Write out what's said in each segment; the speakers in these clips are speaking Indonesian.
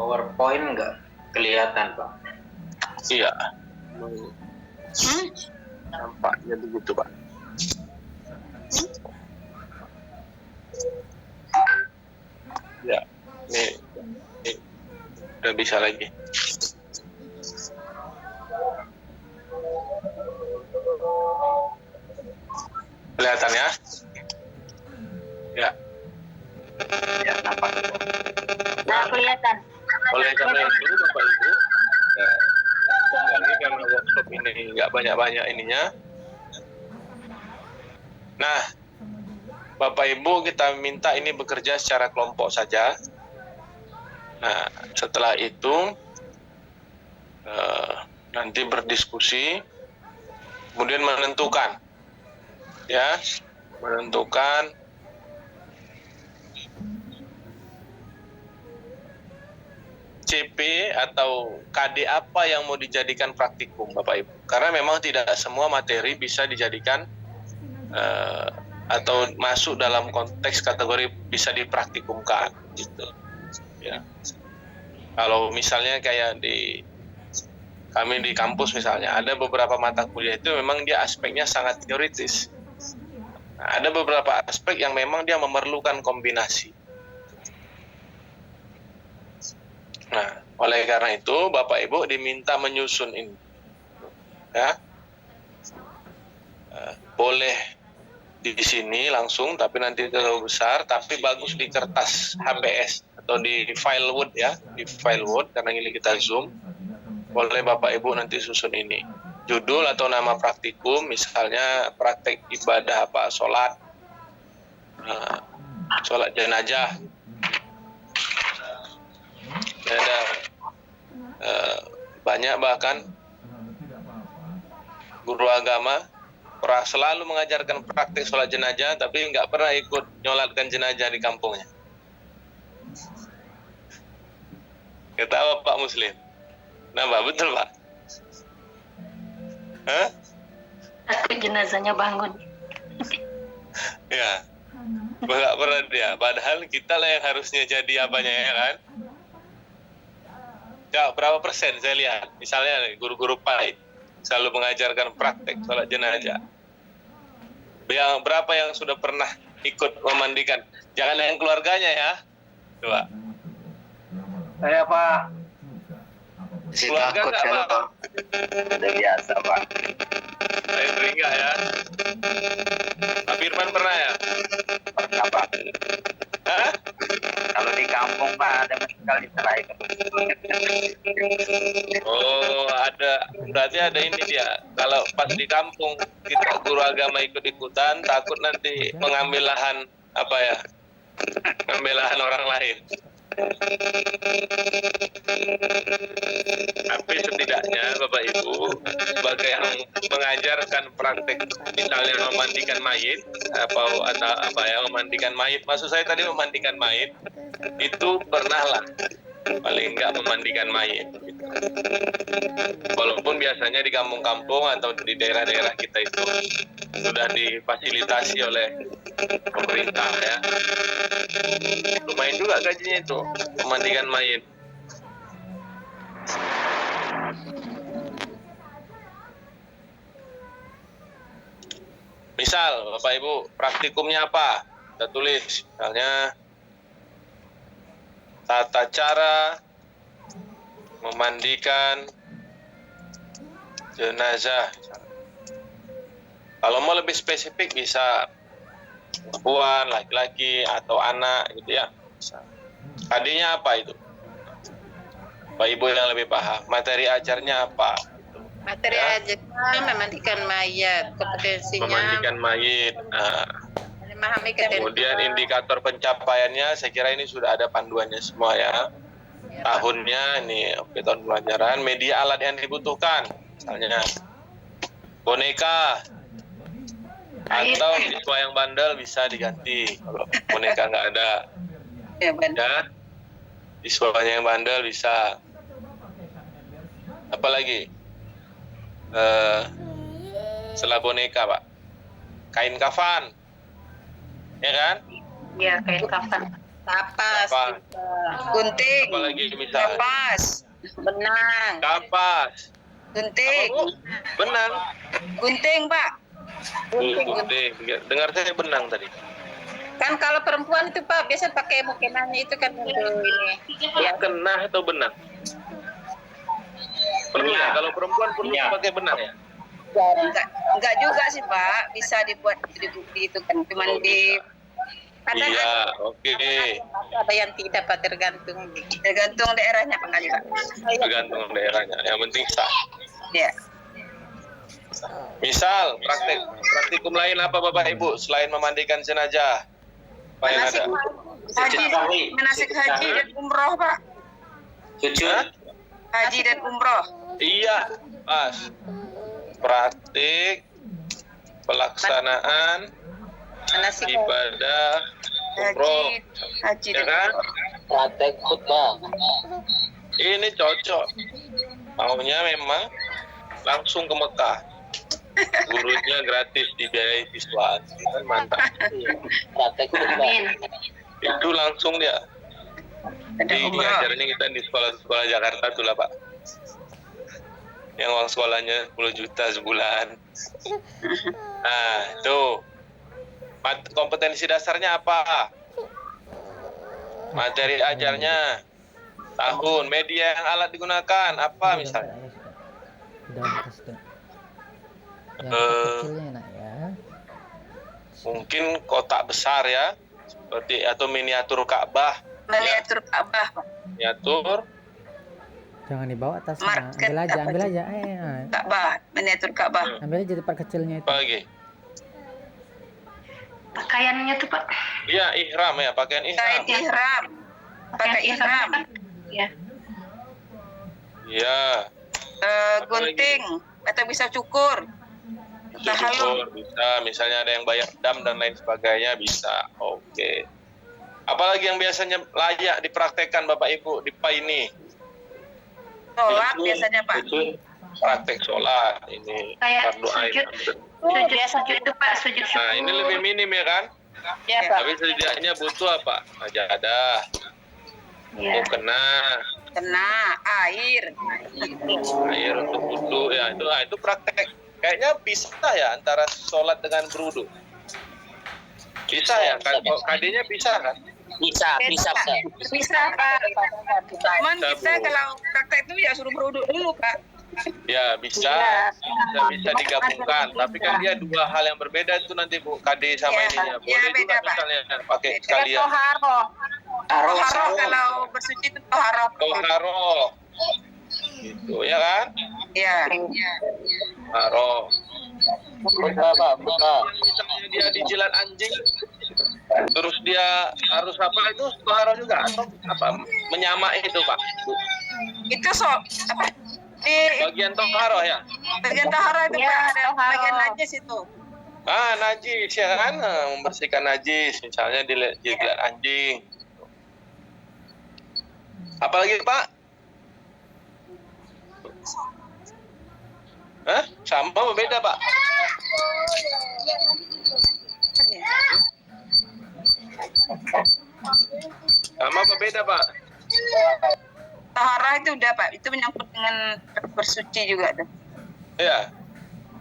PowerPoint nggak kelihatan, Pak? Iya. Nampaknya begitu, Pak. Ya, ini udah bisa lagi. Kelihatan ya? Ya. Ya, nampak. Nah, kelihatan. Oleh karena itu, Bapak Ibu, ini karena workshop ini nggak banyak-banyak ininya. Nah, Bapak Ibu kita minta ini bekerja secara kelompok saja. Nah, setelah itu nanti berdiskusi, kemudian menentukan CP atau KD apa yang mau dijadikan praktikum, Bapak Ibu. Karena memang tidak semua materi bisa dijadikan atau masuk dalam konteks kategori bisa dipraktikumkan, gitu. Ya. Kalau misalnya kayak kami di kampus misalnya, ada beberapa mata kuliah itu memang dia aspeknya sangat teoritis. Nah, ada beberapa aspek yang memang dia memerlukan kombinasi. Nah, oleh karena itu Bapak Ibu diminta menyusun ini, ya. Boleh di sini langsung, tapi nanti terlalu besar, tapi bagus di kertas HPS atau di file Word ya, di file Word karena ini kita zoom. Boleh Bapak Ibu nanti susun ini. Judul atau nama praktikum, misalnya praktek ibadah apa, sholat jenazah. Ada banyak bahkan guru agama selalu mengajarkan praktik sholat jenazah, tapi nggak pernah ikut nyolatkan jenazah di kampungnya. Ketawa Pak Muslim. Nambah betul Pak? Hah? Takut jenazahnya bangun. Ya, nggak pernah dia. Padahal kita lah yang harusnya jadi apanya ya kan? Ya, berapa persen saya lihat? Misalnya guru-guru PAI selalu mengajarkan praktek sholat jenazah. Yang berapa yang sudah pernah ikut memandikan? Jangan yang keluarganya ya. Coba. Saya Pak. Keluarga nggak Pak? Udah biasa Pak. Saya sering nggak ya? Pak Firman pernah ya? Pernah Pak. Hah? Kalau di kampung Pak ada sekali terakhir. Oh, ada. Berarti ada ini dia. Kalau pas di kampung kita guru agama ikut-ikutan, takut nanti mengambil lahan apa ya? Mengambil lahan orang lain. Tapi setidaknya Bapak Ibu sebagai yang mengajarkan praktek misalnya memandikan mayit atau apa ya, memandikan mayit, maksud saya tadi memandikan mayit itu pernahlah paling enggak memandikan mayit gitu. Walaupun biasanya di kampung-kampung atau di daerah-daerah kita itu sudah difasilitasi oleh pemerintah ya, lumayan juga gajinya itu memandikan mayit. Misal Bapak Ibu praktikumnya apa, kita tulis misalnya tata cara memandikan jenazah. Kalau mau lebih spesifik bisa perempuan, laki-laki atau anak gitu ya. Tadinya apa itu? Bapak Ibu yang lebih paham. Materi ajarnya apa? Materi ajarnya memandikan mayat, kompetensinya memandikan mayit. Nah, memahami ketentuan. kemudian indikator pencapaiannya, saya kira ini sudah ada panduannya semua ya. Tahunnya ini tahun pelajaran, media alat yang dibutuhkan, misalnya boneka atau siswa yang bandel bisa diganti kalau boneka nggak ada. Ya, Ya, siswanya yang bandel bisa. Apalagi setelah boneka Pak, kain kafan, ya kan? Iya, kain kafan. Kapas Apa? juga. Gunting. Apalagi misal Kapas. Benang. kapas. Apa, Gunting. Bu? Benang. Gunting, Pak. Gunting. Gunting. Dengar saya benang tadi. Kan kalau perempuan itu, Pak, biasa pakai mukenanya itu kan untuk ini. Ya, Kena atau benang? Perlu ya. Kalau perempuan perlu pakai benang ya. enggak juga sih, Pak. Bisa dibuat di itu kan cuman di kadang Iya, oke. ada yang tidak, Pak, tergantung daerahnya, Pak, kali, Pak. Tergantung daerahnya. Yang penting sah. Ya. Misal praktikum lain apa Bapak Ibu selain memandikan jenazah? Apa yang ada? Manasik haji dan umroh, Pak. Hah? Haji dan umroh. Iya, pas. Praktik pelaksanaan Manasik ibadah umroh, haji ya dan kan? Praktek khutbah. Ini cocok. Maunya memang langsung ke Mekah. Gurunya gratis dibiayai siswa. Kan mantap. Praktek khutbah. Amin. Itu langsung dia. ada Di umroh. ngajarnya kita di sekolah-sekolah Jakarta tuh lah Pak. Yang uang sekolahnya 10 juta sebulan. Nah, tuh. Kompetensi dasarnya apa? Materi ajarnya. Tahun, media yang alat digunakan, apa misalnya? Kecilnya nak ya. Mungkin kotak besar ya. Seperti atau miniatur Ka'bah. Miniatur Ka'bah, Pak. Miniatur. Jangan dibawa tasnya. Market Ambil aja, apa ambil tuh? aja. Ka'bah, miniatur Ka'bah. Ambil aja di part kecilnya itu. Apa lagi? Pakaiannya tuh, Pak. Iya, ihram ya, pakaian Kain ihram. ihram. Pakai ihram. Ya. Iya. Gunting atau bisa cukur. Tahalum. Syukur, bisa. Misalnya ada yang bayar dam dan lain sebagainya, bisa. Oke. Apalagi yang biasanya layak dipraktekkan Bapak Ibu di PA ini? Sholat biasanya, Pak. Praktek sholat ini. Kayak Fardu ain. sujud itu, Pak, sujud syukur. Nah, ini lebih minim ya kan? Ya, Pak. Tapi setidaknya butuh apa? Sajadah, Ya. kena Kena air. air untuk wudhu ya itu praktek. Kayaknya bisa ya antara sholat dengan berwudhu. Bisa ya kan? KD-nya bisa kan? Bisa. Bisa, Pak. Cuman Bisa, kita Bu. kalau praktek itu ya suruh beruduk dulu, Pak. Ya bisa, bisa digabungkan. Tapi kan dia dua hal yang berbeda itu nanti Bu, KD sama Ya, ininya. ya, Boleh juga beda, Pak. misalnya pakai sekalian. Toharo kalau bersuci itu toharo. Toharo, gitu ya kan? Ya. Toharo. Khutbah. Misalnya dia dijilat anjing, terus dia harus apa itu toharo juga atau apa? Menyamai itu Pak. Itu apa? Di Bagian toharo ya. bagian toharo itu, Ya, Pak, ada toharo. bagian najis itu. Najis ya kan, membersihkan najis, misalnya dijilat anjing. Apalagi Pak? Hah? Sama apa beda Pak? Sama apa beda Pak? Toharo itu udah, Pak. Itu menyangkut dengan bersuci juga tuh. Iya,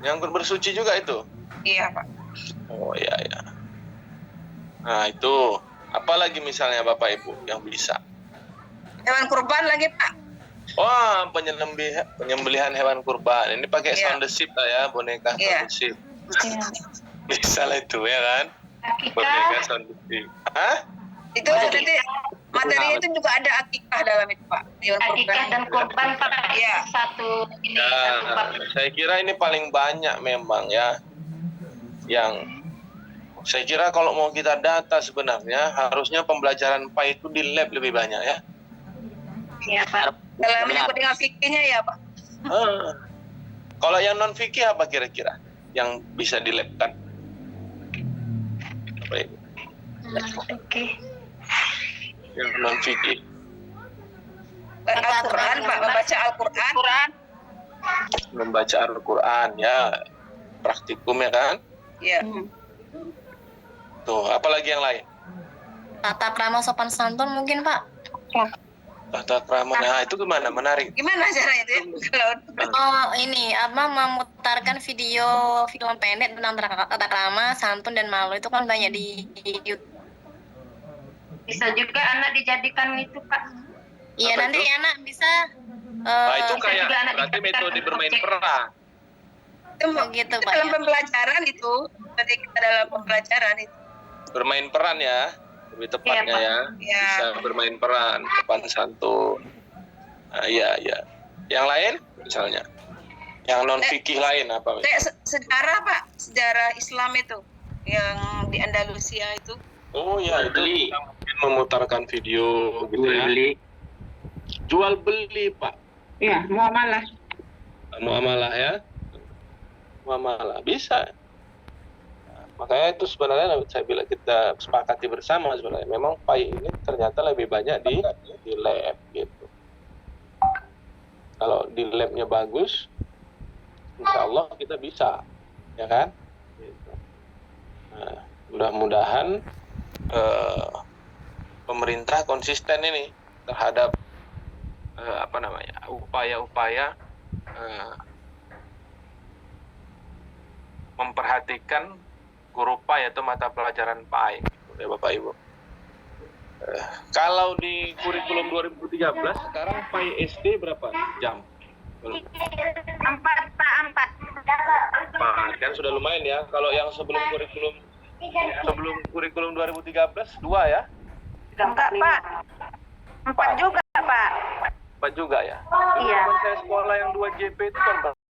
nyangkut bersuci juga itu. Iya, Pak. Oh iya ya. Nah itu, apalagi misalnya Bapak Ibu yang bisa? Hewan kurban lagi, Pak. Wah, penyembelihan hewan kurban. Ini pakai Iya. sound the sheep lah ya, boneka Iya. sound the sheep. Ya. Bisa lah itu ya kan? Akikah. Boneka sound the sheep. Hah? Itu nanti materi itu juga ada akikah dalam itu, Pak. Hewan kurban. Akikah dan kurban, Pak. Iya. Satu ini Ya, satu bab. saya kira ini paling banyak memang ya. Yang saya kira kalau mau kita data sebenarnya harusnya pembelajaran PA itu di lab lebih banyak ya. Ya, Pak. Dalam menyangkut dengan fikihnya ya, Pak. Kalau yang non fikih apa kira-kira yang bisa dilabkan? Apa itu? Oke. Yang non fikih. Al-Quran, Pak. Membaca Al-Quran. Membaca Al-Quran ya, praktikum ya kan? Iya. Tuh, apalagi yang lain? Tata krama sopan santun mungkin Pak. Tata krama. Nah, itu gimana? Menarik. Gimana cara itu ya? Kalau Oh ini apa memutarkan video film pendek tentang tata krama, santun dan malu itu kan banyak di YouTube. Bisa juga anak dijadikan itu Kak. Iya Apa nanti itu? anak bisa. Nah, itu bisa kayak juga anak berarti dijadikan metode bermain objek. peran. Begitu, itu Pak, dalam ya. pembelajaran itu. Tadi kita dalam pembelajaran itu. Bermain peran ya. Lebih tepatnya Pak. ya. Ya. Bisa bermain peran, sopan santun. Nah, iya, iya. Yang lain misalnya. Yang non fikih lain apa? Kayak sejarah Pak, sejarah Islam itu yang di Andalusia itu. Oh ya, itu kita mungkin memutarkan video gitu ya. Jual beli, Pak. Iya, muamalah. Muamalah ya. Muamalah bisa. Nah, makanya itu sebenarnya saya bilang kita sepakati bersama sebenarnya. Memang PAI ini ternyata lebih banyak di lab gitu. Kalau di labnya bagus, insya Allah kita bisa, ya kan? Gitu. Nah, mudah-mudahan pemerintah konsisten ini terhadap upaya-upaya memperhatikan kurupai atau mata pelajaran PAI, ya Bapak Ibu. Kalau di kurikulum 2013 sekarang PAI SD berapa jam? 4 Pak, 4. Nah, kan sudah lumayan ya. Kalau yang sebelum kurikulum 2013 2 ya? Enggak Pak. 4 juga Pak. 4 juga ya? Iya. Zaman saya sekolah yang 2 JP itu kan